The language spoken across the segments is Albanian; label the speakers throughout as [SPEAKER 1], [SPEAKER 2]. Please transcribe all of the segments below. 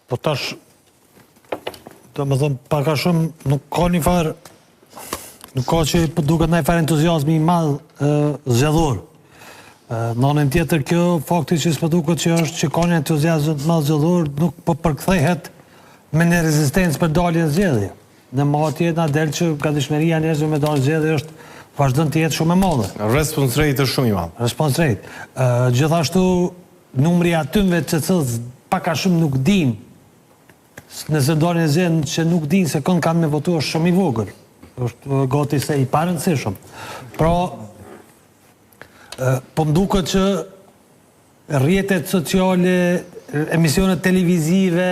[SPEAKER 1] Po tash, do më thëmë, paka shumë, nuk ka një farë, nuk ka që duket një farë entuziasmi i madhë zgjedhor. Në anën tjetër kjo, fakti që s'po duket që është që ka një entuziasm të madhë zgjedhor, nuk po përkthehet me një rezistencë për dalje në zgjedhje. Në matje na del që gatishmëria njerëzve me dalje zgjedhje është vazhdon të jetë shumë e madhe.
[SPEAKER 2] Response rate është shumë i madh.
[SPEAKER 1] Response rate. Gjithashtu numri atyve të cilët pak a shumë nuk din, nëse dalin e zgjedhje që nuk din se kënd kanë me votu është shumë i vogël. Është gati se i parëndësishëm. Pra, po m'duket që rrjetet sociale, emisionet televizive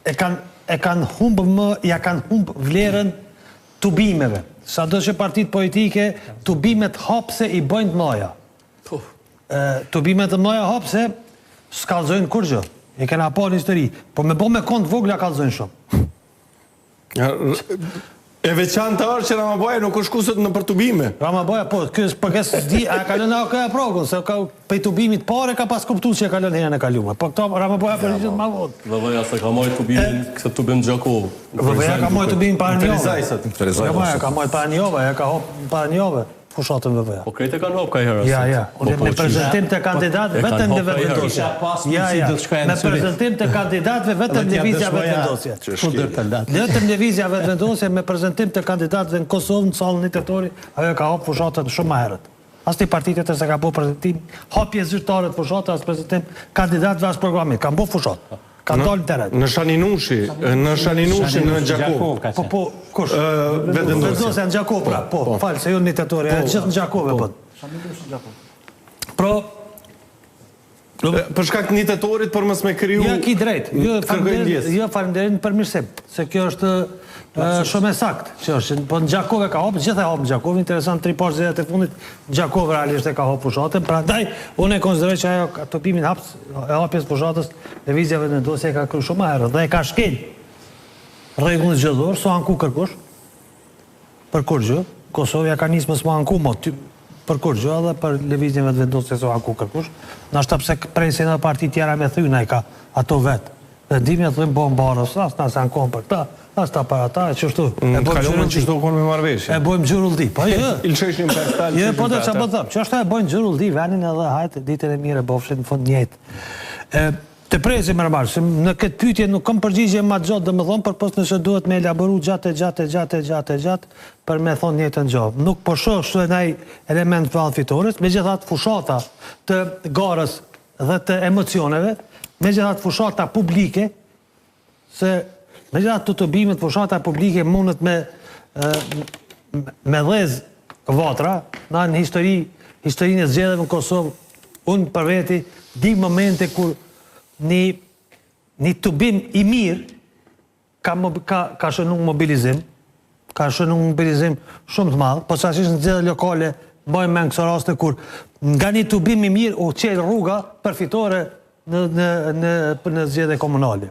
[SPEAKER 1] e kanë humbë ja kanë humbë vlerën tubimeve. Sa do që partitë politike, tubimet hapse i bëjnë të mëdha. Tubimet të mëdha hapse s'kallëzojnë kur gjë. E kena pa në histori. Po me bo me kont vogla kallëzojnë shumë.
[SPEAKER 2] E veçanta është që Ramaboja nuk është kusët në për tubime.
[SPEAKER 1] Ramaboja, po, kësë s'di, a ka lënë këja progën, se për tubimit pare ka pas kuptu që e ka lënë herën e kalume. Po këta Ramaboja për gjithë ma votë.
[SPEAKER 3] VV-ja se ka mojë tubimin, këtë tubim Gjakovë.
[SPEAKER 1] VV-ja ka mojë tubimin para njove.
[SPEAKER 2] Ferizaj.
[SPEAKER 1] Ka mojë para njove, ja ka hopë para njove. Fushatën VV-ja.
[SPEAKER 3] Po krejt e kanë hopë ka i herës.
[SPEAKER 1] Ja. Me prezentim të kandidatëve vetëm në vetëvendosje. Me prezentim të kandidatëve vetëm lëvizja vetëvendosje. Vetëm lëvizja vetëvendosje me prezentim të kandidatëve në Kosovë, në sallën 1 ajo ka hapë fushatën shumë më herët. As të partitë të se ka bo prezentim, hapje zyrtare të fushatë, as prezentim kandidatëve as programit. Ka bo fushatë. Ka dalë të tërët.
[SPEAKER 2] Në Shaninushi, në Gjakovë.
[SPEAKER 1] Po, kush? Vendosja në Gjakovë, pra. Po, falë, se ju në një të tërë, e gjithë në Gjakovë, po. Pro...
[SPEAKER 2] Për shkak një të torit, për mësë me kryu...
[SPEAKER 1] Ja, ki drejt. Jo, falenderin për mirësim. Se kjo është shumë e sakt. Po në Gjakovë e ka hopë, gjithë e hopë në Gjakovë. Interesant, 3 pashtë zedhet e fundit, Gjakovë realisht e ka hopë fushatën. Pra ndaj, unë e konsideroj që ajo topimin e hapjes fushatës, lëvizjave në vendosje e ka kry shumë herë. Dhe e ka shkel rregullin zgjedhor, so anku kërkush, për kur gjë. Kosovja ka nisë më s'ma anku, për kur gjë, edhe për lëvizjeve të vendosje so anku kërkush. Nashta pse presin edhe parti tjera me thyna i ka ato vetë. Dhe ndimja të dhëmë bombarës, as ta se ankon për ta, as ta para ta, e qështu.
[SPEAKER 2] Në kalumë që shto konë me marveshje.
[SPEAKER 1] E bojmë gjyrulldi. Po,
[SPEAKER 2] Ilqeshin për talë.
[SPEAKER 1] Je, po të që po thëmë, që është e bojmë gjyrulldi, venin edhe hajtë, ditën e mire, bofshin në fund njëtë. Të presim mërmarë, se në këtë pytje nuk kam përgjigje ma gjatë dhe më thonë, për posë nëse duhet me elaboru gjatë, për me thonë njëtë në gjavë. Nuk po shohë shtu e naj element për fitores, me gjithat fushata të garës dhe të emocioneve, me gjithat fushata publike, se me gjithat të bimet fushata publike mundet me dhez vatra, na në historinë e zgjedhjeve në Kosovë, unë për veti, di momente kur një tubim i mirë ka shënu mobilizim, shumë të madhë, po që ashtë në zgjedhje lokale, bëjmë me në këso raste kur nga një tubim i mirë u qelë rruga për fitore në zgjedhje komunale.